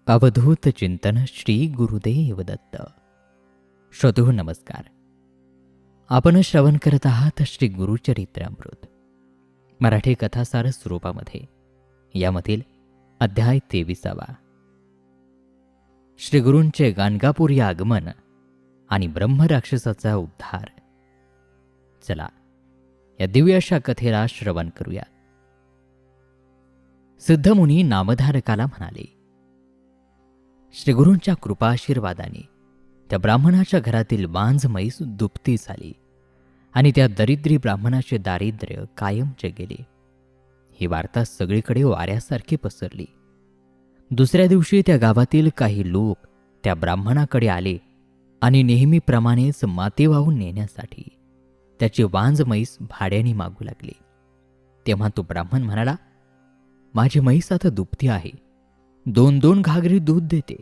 अवधूत चिंतन श्री गुरुदेव दत्त. श्रोतो नमस्कार. आपण श्रवण करत आहात श्री गुरुचरित्रामृत मराठी कथासार स्वरूपामध्ये. यामधील अध्याय 23. श्री गुरूंचे गाणगापुरी आगमन आणि ब्रह्मराक्षसाचा उद्धार. चला या दिव्य अशा कथेला श्रवण करूया. सिद्धमुनी नामधारकाला म्हणाले, श्रीगुरूंच्या कृपाशीर्वादाने त्या ब्राह्मणाच्या घरातील बांझ म्हैस दुभती झाली आणि त्या दरिद्री ब्राह्मणाचे दारिद्र्य कायमचे गेले. ही वार्ता सगळीकडे वाऱ्यासारखी पसरली. दुसऱ्या दिवशी त्या गावातील काही लोक त्या ब्राह्मणाकडे आले आणि नेहमीप्रमाणेच माती वाहून नेण्यासाठी त्याची बांझ म्हैस भाड्याने मागू लागले. तेव्हा तो ब्राह्मण म्हणाला, माझी म्हैस आता दुभती आहे, 2-2 घागरी दूध देते,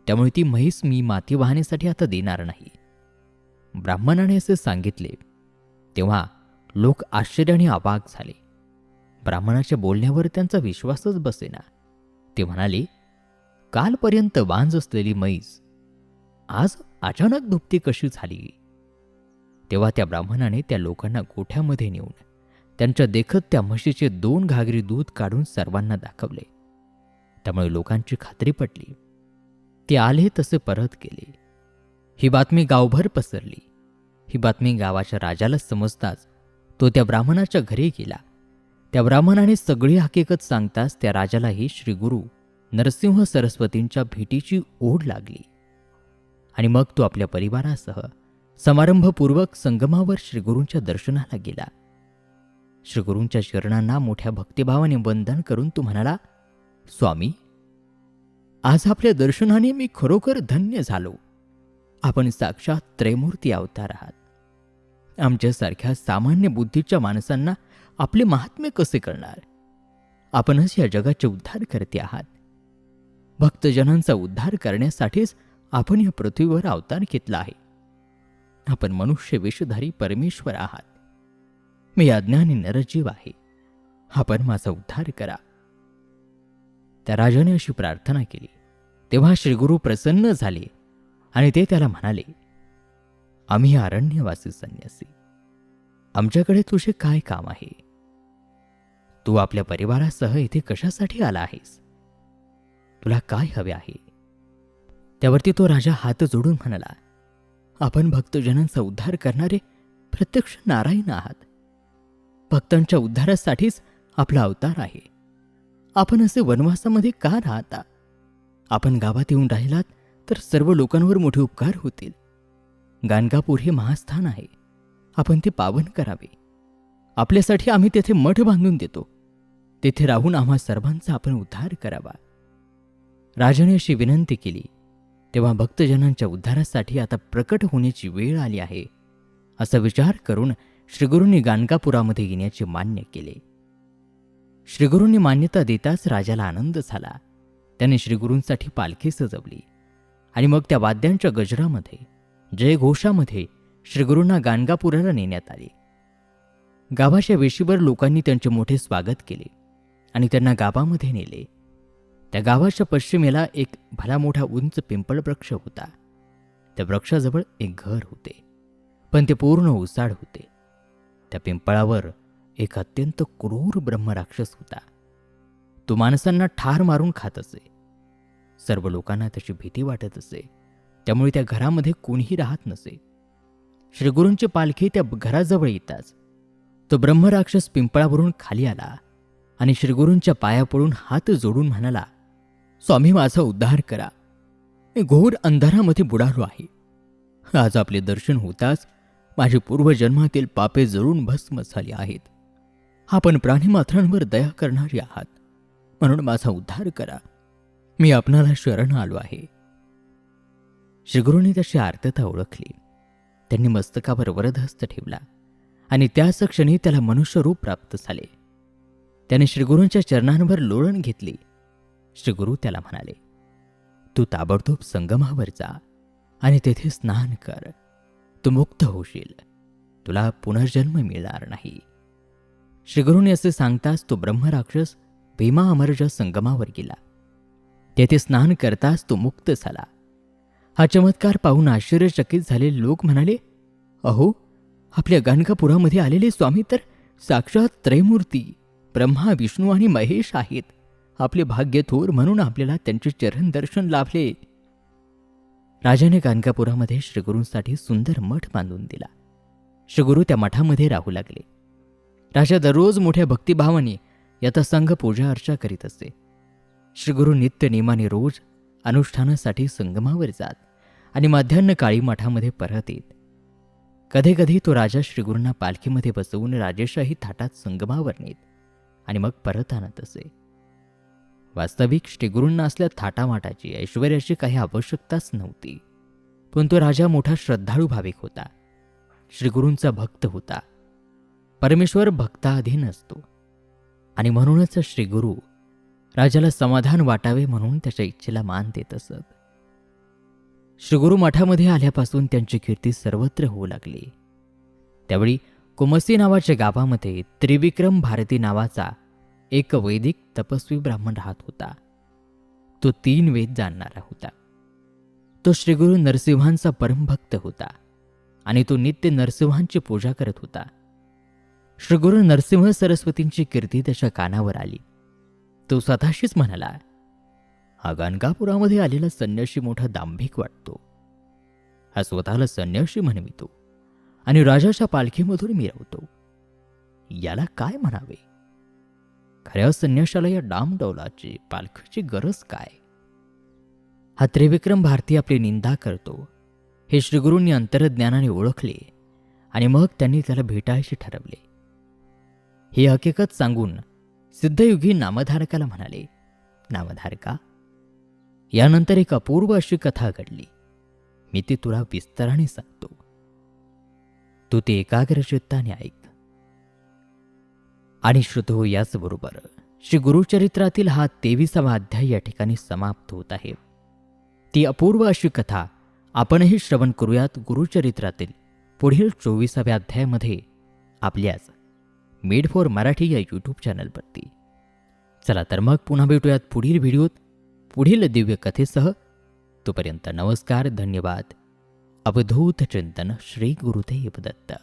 त्यामुळे ती म्हैस मी माती वाहण्यासाठी आता देणार नाही. ब्राह्मणाने असे सांगितले तेव्हा लोक आश्चर्याने अवाक झाले. ब्राह्मणाच्या बोलण्यावर त्यांचा विश्वासच बसेना. ते म्हणाले, कालपर्यंत बांझ असलेली म्हैस आज अचानक दुभती कशी झाली? तेव्हा त्या ब्राह्मणाने त्या लोकांना गोठ्यामध्ये नेऊन त्यांच्या देखत त्या म्हशीचे 2 घागरी दूध काढून सर्वांना दाखवले. त्यामुळे लोकांची खात्री पटली. ते आले तसे परत गेले. ही बातमी गावभर पसरली. ही बातमी गावाच्या राजाला समजताच तो त्या ब्राह्मणाच्या घरी गेला. त्या ब्राह्मणाने सगळी हकीकत सांगताच त्या राजालाही श्री गुरु नरसिंह सरस्वतींच्या भेटीची ओढ लागली आणि मग तो आपल्या परिवारासह समारंभपूर्वक संगमावर श्रीगुरूंच्या दर्शनाला गेला. श्रीगुरूंच्या चरणांना मोठ्या भक्तिभावाने वंदन करून तो म्हणाला, स्वामी, आज आपल्या दर्शनाने मी खरोखर धन्य झालो. आपण साक्षात त्रैमूर्ती अवतार आहात. आमच्यासारख्या सामान्य बुद्धीच्या माणसांना आपले महात्म्य कसे करणार? आपणच या जगाचे उद्धार करते आहात. भक्तजनांचा उद्धार करण्यासाठीच आपण या पृथ्वीवर अवतार घेतला आहे. आपण मनुष्य वेशधारी परमेश्वर आहात. मी अज्ञानी नरजीव आहे. आपण माझा उद्धार करा. त्या राजाने अशी प्रार्थना केली. तेव्हा श्रीगुरु प्रसन्न झाले आणि ते त्याला म्हणाले, आम्ही अरण्यवासी संन्यासी, आमच्याकडे तुझे काय काम आहे? तू आपल्या परिवारासह इथे कशासाठी आला आहेस? तुला काय हवे आहे? त्यावरती तो राजा हात जोडून म्हणाला, आपण भक्तजनांचा उद्धार करणारे प्रत्यक्ष नारायण आहात. भक्तांच्या उद्धारासाठीच आपला अवतार आहे. आपण असे वनवासामध्ये का राहता? आपण गावात येऊन राहिलात तर सर्व लोकांवर मोठे उपकार होतील. गाणगापूर हे महास्थान आहे. आपण ते पावन करावे. आपल्यासाठी आम्ही तेथे मठ बांधून देतो. तेथे राहून आम्हा सर्वांचा आपण उद्धार करावा. राजाने अशी विनंती केली. तेव्हा भक्तजनांच्या उद्धारासाठी आता प्रकट होण्याची वेळ आली आहे असा विचार करून श्रीगुरूंनी गाणगापुरामध्ये येण्याचे मान्य केले. श्रीगुरूंनी मान्यता देताच राजाला आनंद झाला. त्याने श्रीगुरूंसाठी पालखी सजवली आणि मग त्या वाद्यांच्या गजरामध्ये, जयघोषामध्ये श्रीगुरूंना गाणगापुराला नेण्यात आले. गावाच्या वेशीवर लोकांनी त्यांचे मोठे स्वागत केले आणि त्यांना गावामध्ये नेले. त्या गावाच्या पश्चिमेला एक भला मोठा उंच पिंपळ वृक्ष होता. त्या वृक्षाजवळ एक घर होते, पण ते पूर्ण ओसाड होते. त्या पिंपळावर एक अत्यंत क्रूर ब्रह्मराक्षस होता. तो माणसांना ठार मारून खात असे. सर्व लोकांना त्याची भीती वाटत असे. त्यामुळे त्या घरामध्ये कोणीही राहत नसे. श्रीगुरूंची पालखी त्या घराजवळ येताच तो ब्रह्मराक्षस पिंपळावरून खाली आला आणि श्रीगुरूंच्या पाया पडून हात जोडून म्हणाला, स्वामी, माझा उद्धार करा. मी घोर अंधारामध्ये बुडालो आहे. आज आपले दर्शन होताच माझी पूर्वजन्मातील पापे जळून भस्म झाली आहेत. आपण प्राणीमात्रांवर दया करणारी आहात, म्हणून माझा उद्धार करा. मी आपणाला शरण आलो आहे. श्रीगुरूंनी त्याची आर्तता ओळखली. त्यांनी मस्तकावर वरदहस्त ठेवला आणि त्याच क्षणी त्याला मनुष्यरूप प्राप्त झाले. त्याने श्रीगुरूंच्या चरणांवर लोळण घेतली. श्रीगुरू त्याला म्हणाले, तू ताबडतोब संगमावर जा आणि तेथे स्नान कर. तू मुक्त होशील. तुला पुनर्जन्म मिळणार नाही. श्रीगुरूंनी असे सांगताच तो ब्रह्मराक्षस भीमा अमरच्या संगमावर गेला. तेथे स्नान करताच तो मुक्त झाला. हा चमत्कार पाहून आश्चर्यचकित झालेले लोक म्हणाले, अहो, आपल्या गाणगापुरामध्ये आलेले स्वामी तर साक्षात त्रयमूर्ती ब्रह्मा, विष्णू आणि महेश आहेत. आपले भाग्य थोर म्हणून आपल्याला त्यांचे चरण दर्शन लाभले. राजाने गाणगापुरामध्ये श्रीगुरूंसाठी सुंदर मठ बांधून दिला. श्रीगुरू त्या मठामध्ये राहू लागले. राजा दररोज मोठ्या भक्तिभावाने यथासंग पूजा अर्चा करीत असे. श्रीगुरू नित्य नियमाने रोज अनुष्ठानासाठी संगमावर जात आणि माध्यान्ह काळी मठामध्ये परत येत. कधी कधी तो राजा श्रीगुरूंना पालखीमध्ये बसवून राजेशाही थाटात संगमावर नेत आणि मग परत आणत असे. वास्तविक श्रीगुरूंना असल्या थाटामाटाची ऐश्वर्याची काही आवश्यकताच नव्हती. पण तो राजा मोठा श्रद्धाळू भाविक होता. श्रीगुरूंचा भक्त होता. परमेश्वर भक्ताधीन असतो आणि म्हणूनच श्रीगुरू राजाला समाधान वाटावे म्हणून त्याच्या इच्छेला मान देत असत. श्रीगुरू मठामध्ये आल्यापासून त्यांची कीर्ती सर्वत्र होऊ लागली. त्यावेळी कुमसी नावाच्या गावामध्ये त्रिविक्रम भारती नावाचा एक वैदिक तपस्वी ब्राह्मण राहत होता. तो 3 वेद जाणणारा होता. तो श्रीगुरू नरसिंहांचा परमभक्त होता आणि तो नित्य नरसिंहांची पूजा करत होता. श्रीगुरू नरसिंह सरस्वतींची कीर्ती त्याच्या कानावर आली. तो स्वतःशीच म्हणाला, हा गाणगापुरामध्ये आलेला संन्याशी मोठा दांभिक वाटतो. हा स्वतःला संन्याशी म्हणवितो आणि राजाच्या पालखीमधून मिरवतो. याला काय म्हणावे? खऱ्या संन्याशाला या डामडौलाची पालखीची गरज काय? हा त्रिविक्रम भारती आपली निंदा करतो हे श्रीगुरूंनी अंतर्ज्ञानाने ओळखले आणि मग त्यांनी त्याला भेटायचे ठरवले. ही हकीकत सांगून सिद्धयुगी नामधारकाला म्हणाले, नामधारका, यानंतर एक अपूर्व अशी कथा घडली. मी ती तुला विस्ताराने सांगतो. तू ते एकाग्र चित्ताने ऐक. आणि श्रोतो, याचबरोबर श्री गुरुचरित्रातील हा 23वा अध्याय या ठिकाणी समाप्त होत आहे. ती अपूर्व अशी कथा आपणही श्रवण करूयात गुरुचरित्रातील पुढील 24व्या अध्यायामध्ये आपल्याच मेड फॉर मराठी या यूट्यूब चॅनलवरती. चला तर मग पुन्हा भेटूयात पुढील व्हिडिओत पुढील दिव्य कथेसह. तोपर्यंत नमस्कार, धन्यवाद. अवधूत चिंतन श्री गुरुदेव दत्त.